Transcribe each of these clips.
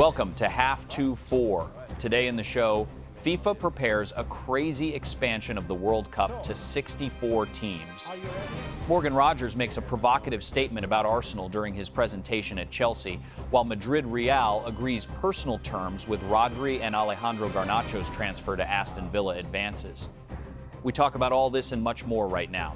Welcome to Half 2-4. Today in the show, FIFA prepares a crazy expansion of the World Cup to 64 teams. Morgan Rogers makes a provocative statement about Arsenal during his presentation at Chelsea, while Madrid Real agrees personal terms with Rodri and Alejandro Garnacho's transfer to Aston Villa advances. We talk about all this and much more right now.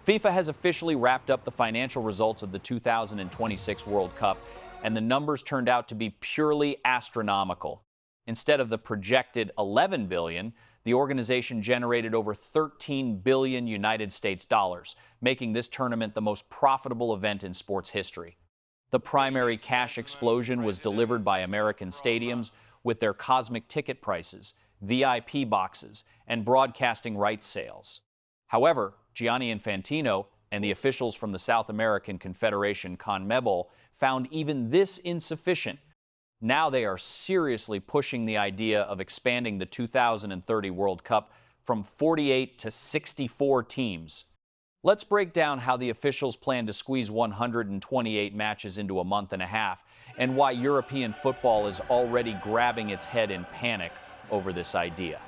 FIFA has officially wrapped up the financial results of the 2026 World Cup, and the numbers turned out to be purely astronomical. Instead of the projected 11 billion, the organization generated over 13 billion United States dollars, making this tournament the most profitable event in sports history. The primary cash explosion was delivered by American stadiums with their cosmic ticket prices, VIP boxes, and broadcasting rights sales. However, Gianni Infantino and the officials from the South American Confederation CONMEBOL found even this insufficient. Now they are seriously pushing the idea of expanding the 2030 World Cup from 48 to 64 teams. Let's break down how the officials plan to squeeze 128 matches into a month and a half, and why European football is already grabbing its head in panic over this idea.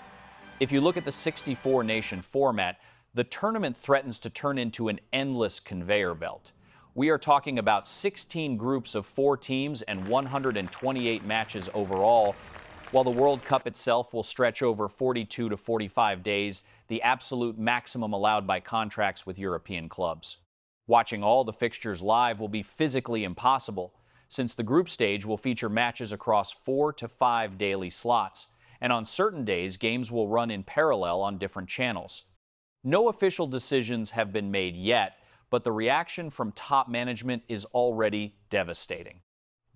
If you look at the 64-nation format, the tournament threatens to turn into an endless conveyor belt. We are talking about 16 groups of 4 teams and 128 matches overall, while the World Cup itself will stretch over 42 to 45 days, the absolute maximum allowed by contracts with European clubs. Watching all the fixtures live will be physically impossible, since the group stage will feature matches across 4 to 5 daily slots, and on certain days, games will run in parallel on different channels. No official decisions have been made yet, but the reaction from top management is already devastating.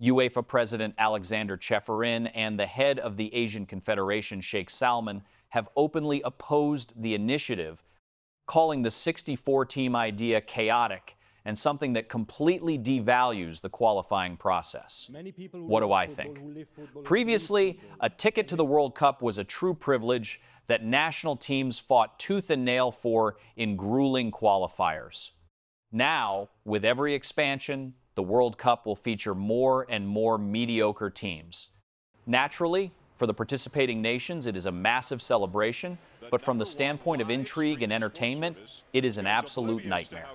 UEFA President Alexander Cheferin and the head of the Asian Confederation, Sheikh Salman, have openly opposed the initiative, calling the 64-team idea chaotic and something that completely devalues the qualifying process. What do I think? Previously, a ticket to the World Cup was a true privilege that national teams fought tooth and nail for in grueling qualifiers. Now, with every expansion, the World Cup will feature more and more mediocre teams. Naturally, for the participating nations, it is a massive celebration, but from the standpoint of intrigue and entertainment, it is an absolute nightmare.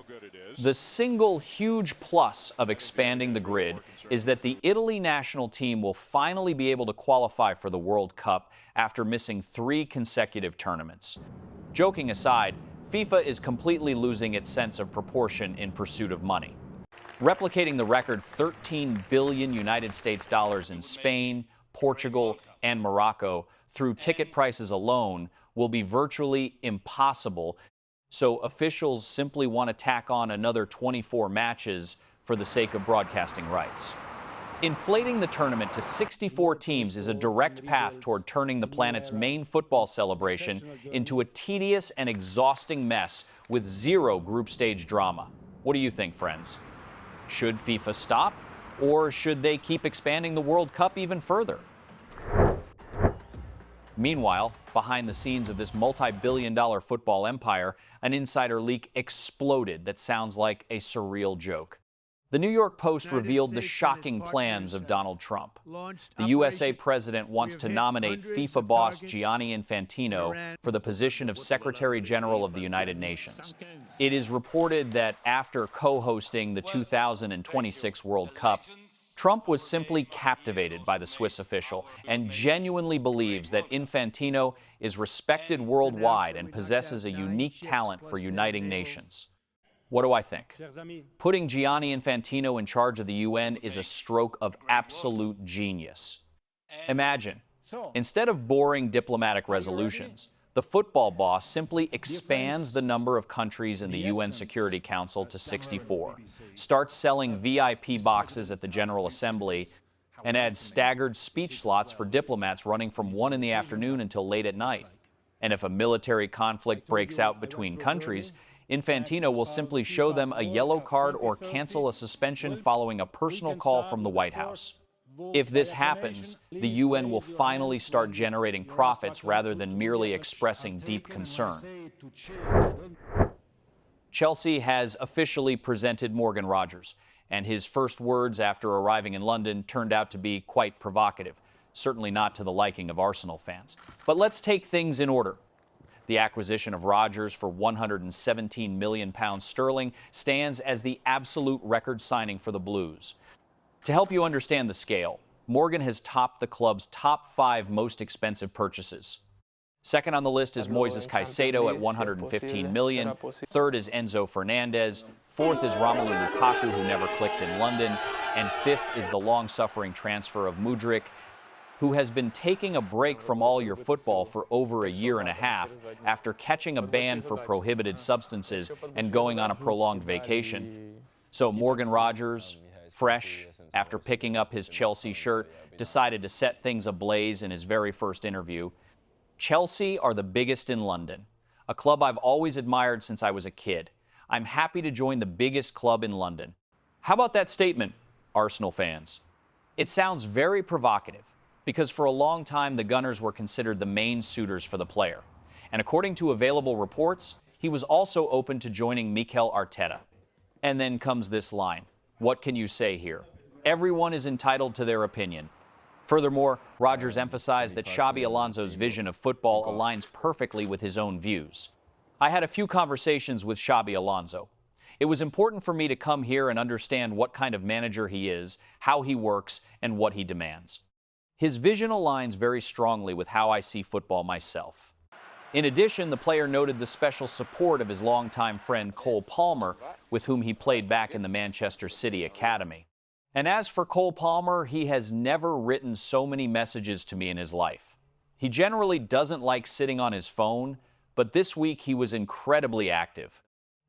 The single huge plus of expanding the grid is that the Italy national team will finally be able to qualify for the World Cup after missing 3 consecutive tournaments. Joking aside, FIFA is completely losing its sense of proportion in pursuit of money. Replicating the record 13 billion United States dollars in Spain, Portugal, and Morocco through ticket prices alone will be virtually impossible, so officials simply want to tack on another 24 matches for the sake of broadcasting rights. Inflating the tournament to 64 teams is a direct path toward turning the planet's main football celebration into a tedious and exhausting mess with zero group stage drama. What do you think, friends? Should FIFA stop, or should they keep expanding the World Cup even further? Meanwhile, behind the scenes of this multi-billion-dollar football empire, an insider leak exploded that sounds like a surreal joke. The New York Post revealed the shocking plans of Donald Trump. The USA president wants to nominate FIFA boss Gianni Infantino for the position of Secretary-General of the United Nations. It is reported that after co-hosting the 2026 World Cup, Trump was simply captivated by the Swiss official and genuinely believes that Infantino is respected worldwide and possesses a unique talent for uniting nations. What do I think? Putting Gianni Infantino in charge of the UN is a stroke of absolute genius. Imagine, instead of boring diplomatic resolutions, the football boss simply expands the number of countries in the UN Security Council to 64, starts selling VIP boxes at the General Assembly, and adds staggered speech slots for diplomats running from 1 in the afternoon until late at night. And if a military conflict breaks out between countries, Infantino will simply show them a yellow card or cancel a suspension following a personal call from the White House. If this happens, the UN will finally start generating profits rather than merely expressing deep concern. Chelsea has officially presented Morgan Rodgers, and his first words after arriving in London turned out to be quite provocative, certainly not to the liking of Arsenal fans. But let's take things in order. The acquisition of Rodgers for £117 million stands as the absolute record signing for the Blues. To help you understand the scale, Morgan has topped the club's top 5 most expensive purchases. Second on the list is Moises Caicedo at $115 million. Third is Enzo Fernandez. Fourth is Romelu Lukaku, who never clicked in London. And fifth is the long-suffering transfer of Mudryk, who has been taking a break from all your football for over a year and a half after catching a ban for prohibited substances and going on a prolonged vacation. So Morgan Rodgers, fresh after picking up his Chelsea shirt, decided to set things ablaze in his very first interview. Chelsea are the biggest in London, a club I've always admired since I was a kid. I'm happy to join the biggest club in London. How about that statement, Arsenal fans? It sounds very provocative, because for a long time the Gunners were considered the main suitors for the player. And according to available reports, he was also open to joining Mikel Arteta. And then comes this line. What can you say here? Everyone is entitled to their opinion. Furthermore, Rodgers emphasized that Xabi Alonso's vision of football aligns perfectly with his own views. I had a few conversations with Xabi Alonso. It was important for me to come here and understand what kind of manager he is, how he works, and what he demands. His vision aligns very strongly with how I see football myself. In addition, the player noted the special support of his longtime friend Cole Palmer, with whom he played back in the Manchester City Academy. And as for Cole Palmer, he has never written so many messages to me in his life. He generally doesn't like sitting on his phone, but this week he was incredibly active.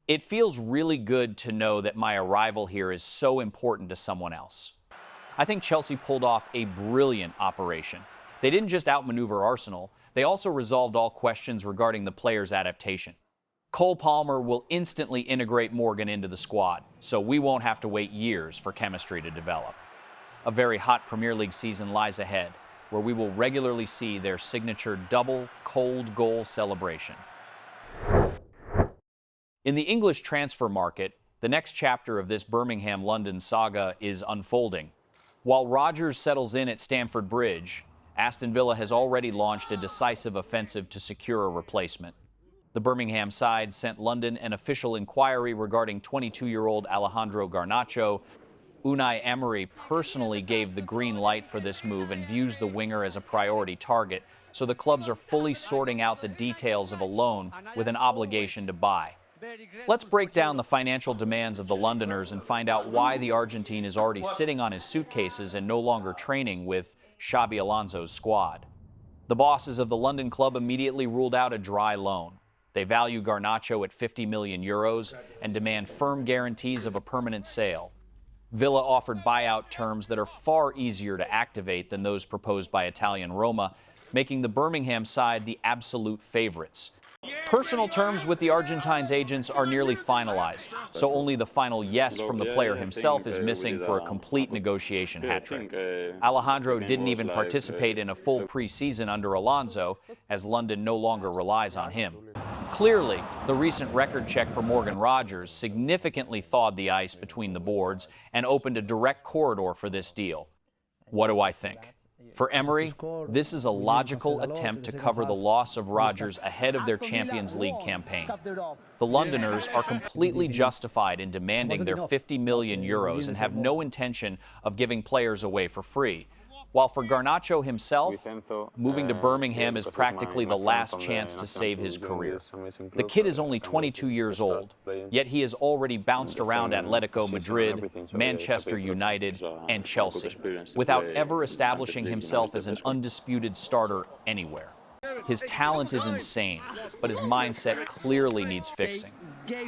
It feels really good to know that my arrival here is so important to someone else. I think Chelsea pulled off a brilliant operation. They didn't just outmaneuver Arsenal, they also resolved all questions regarding the player's adaptation. Cole Palmer will instantly integrate Morgan into the squad, so we won't have to wait years for chemistry to develop. A very hot Premier League season lies ahead, where we will regularly see their signature double cold goal celebration. In the English transfer market, the next chapter of this Birmingham-London saga is unfolding. While Rodgers settles in at Stamford Bridge, Aston Villa has already launched a decisive offensive to secure a replacement. The Birmingham side sent London an official inquiry regarding 22-year-old Alejandro Garnacho. Unai Emery personally gave the green light for this move and views the winger as a priority target, so the clubs are fully sorting out the details of a loan with an obligation to buy. Let's break down the financial demands of the Londoners and find out why the Argentine is already sitting on his suitcases and no longer training with Xabi Alonso's squad. The bosses of the London club immediately ruled out a dry loan. They value Garnacho at €50 million and demand firm guarantees of a permanent sale. Villa offered buyout terms that are far easier to activate than those proposed by Italian Roma, making the Birmingham side the absolute favorites. Personal terms with the Argentine's agents are nearly finalized, so only the final yes from the player himself is missing for a complete negotiation hat-trick. Alejandro didn't even participate in a full pre-season under Alonso, as London no longer relies on him. Clearly, the recent record check for Morgan Rodgers significantly thawed the ice between the boards and opened a direct corridor for this deal. What do I think? For Emery, this is a logical attempt to cover the loss of Rodgers ahead of their Champions League campaign. The Londoners are completely justified in demanding their €50 million and have no intention of giving players away for free. While for Garnacho himself, moving to Birmingham is practically the last chance to save his career. The kid is only 22 years old, yet he has already bounced around Atletico Madrid, Manchester United, and Chelsea, without ever establishing himself as an undisputed starter anywhere. His talent is insane, but his mindset clearly needs fixing.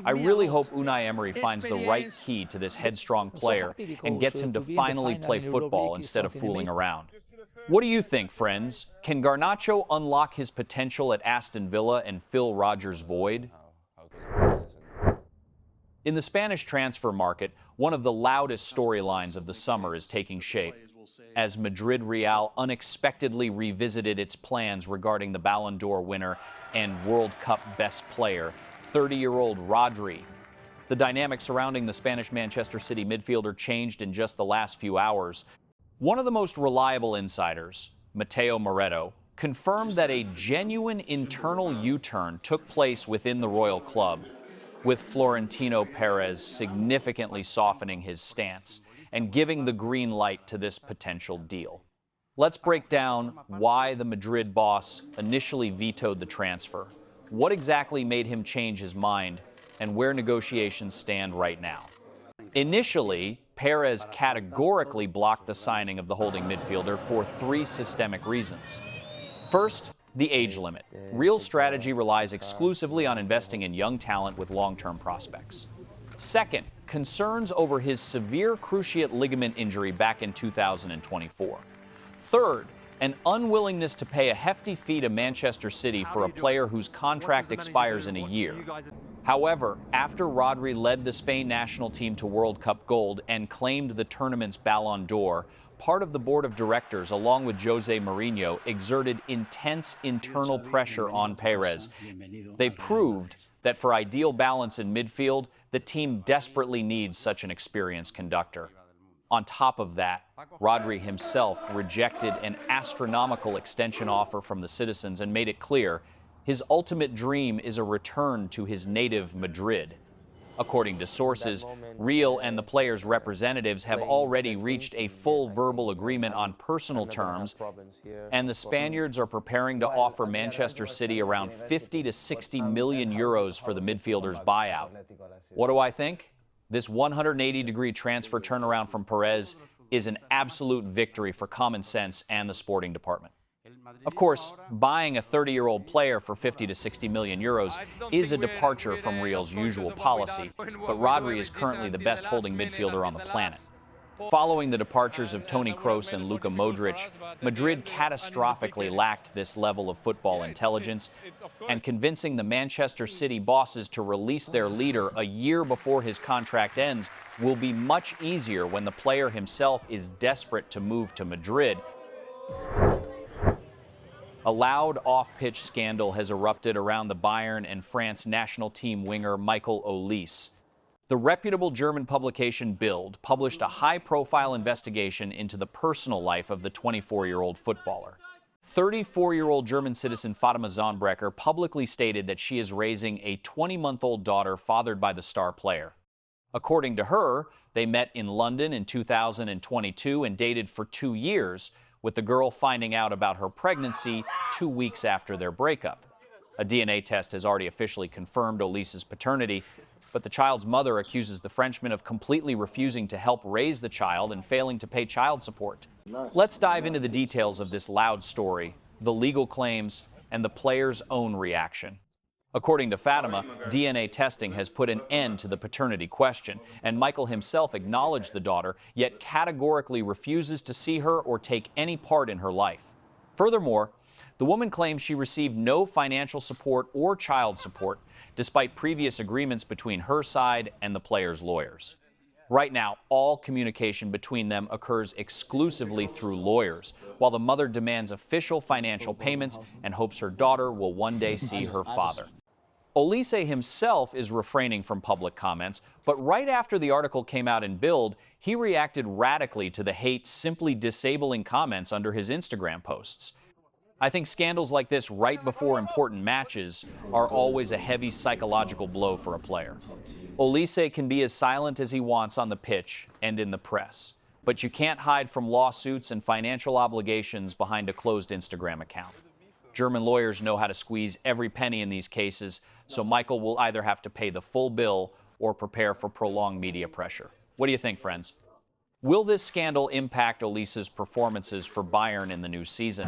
I really hope Unai Emery finds the right key to this headstrong player and gets him to finally play football instead of fooling around. What do you think, friends? Can Garnacho unlock his potential at Aston Villa and fill Rodgers' void? In the Spanish transfer market, one of the loudest storylines of the summer is taking shape, as Madrid Real unexpectedly revisited its plans regarding the Ballon d'Or winner and World Cup best player, 30-year-old Rodri, The dynamic surrounding the Spanish Manchester City midfielder changed in just the last few hours. One of the most reliable insiders, Matteo Moretto, confirmed that a genuine internal U-turn took place within the Royal Club, with Florentino Perez significantly softening his stance and giving the green light to this potential deal. Let's break down why the Madrid boss initially vetoed the transfer, what exactly made him change his mind, and where negotiations stand right now. Initially, Perez categorically blocked the signing of the holding midfielder for three systemic reasons. First, the age limit. Real's strategy relies exclusively on investing in young talent with long-term prospects. Second, concerns over his severe cruciate ligament injury back in 2024. Third, an unwillingness to pay a hefty fee to Manchester City for a player whose contract expires in a year. However, after Rodri led the Spain national team to World Cup gold and claimed the tournament's Ballon d'Or, part of the board of directors, along with Jose Mourinho, exerted intense internal pressure on Perez. They proved that for ideal balance in midfield, the team desperately needs such an experienced conductor. On top of that, Rodri himself rejected an astronomical extension offer from the citizens and made it clear his ultimate dream is a return to his native Madrid. According to sources, Real and the players' representatives have already reached a full verbal agreement on personal terms, and the Spaniards are preparing to offer Manchester City around 50 to 60 million euros for the midfielder's buyout. What do I think? This 180-degree transfer turnaround from Perez is an absolute victory for common sense and the sporting department. Of course, buying a 30-year-old player for 50 to 60 million euros is a departure from Real's usual policy, but Rodri is currently the best holding midfielder on the planet. Following the departures of Toni Kroos and Luka Modric, Madrid catastrophically lacked this level of football intelligence, and convincing the Manchester City bosses to release their leader a year before his contract ends will be much easier when the player himself is desperate to move to Madrid. A loud off-pitch scandal has erupted around the Bayern and France national team winger Michael Olise. The reputable German publication BILD published a high-profile investigation into the personal life of the 24-year-old footballer. 34-year-old German citizen Fatima Zonbrecher publicly stated that she is raising a 20-month-old daughter fathered by the star player. According to her, they met in London in 2022 and dated for 2 years, with the girl finding out about her pregnancy 2 weeks after their breakup. A DNA test has already officially confirmed Olise's paternity, but the child's mother accuses the Frenchman of completely refusing to help raise the child and failing to pay child support. Let's dive into the details of this loud story, the legal claims, and the player's own reaction. According to Fatima, DNA testing has put an end to the paternity question, and Michael himself acknowledged the daughter, yet categorically refuses to see her or take any part in her life. Furthermore, the woman claims she received no financial support or child support, despite previous agreements between her side and the player's lawyers. Right now, all communication between them occurs exclusively through lawyers, while the mother demands official financial payments and hopes her daughter will one day see her father. Olise himself is refraining from public comments, but right after the article came out in BILD, he reacted radically to the hate, simply disabling comments under his Instagram posts. I think scandals like this right before important matches are always a heavy psychological blow for a player. Olise can be as silent as he wants on the pitch and in the press, but you can't hide from lawsuits and financial obligations behind a closed Instagram account. German lawyers know how to squeeze every penny in these cases, so Michael will either have to pay the full bill or prepare for prolonged media pressure. What do you think, friends? Will this scandal impact Olise's performances for Bayern in the new season?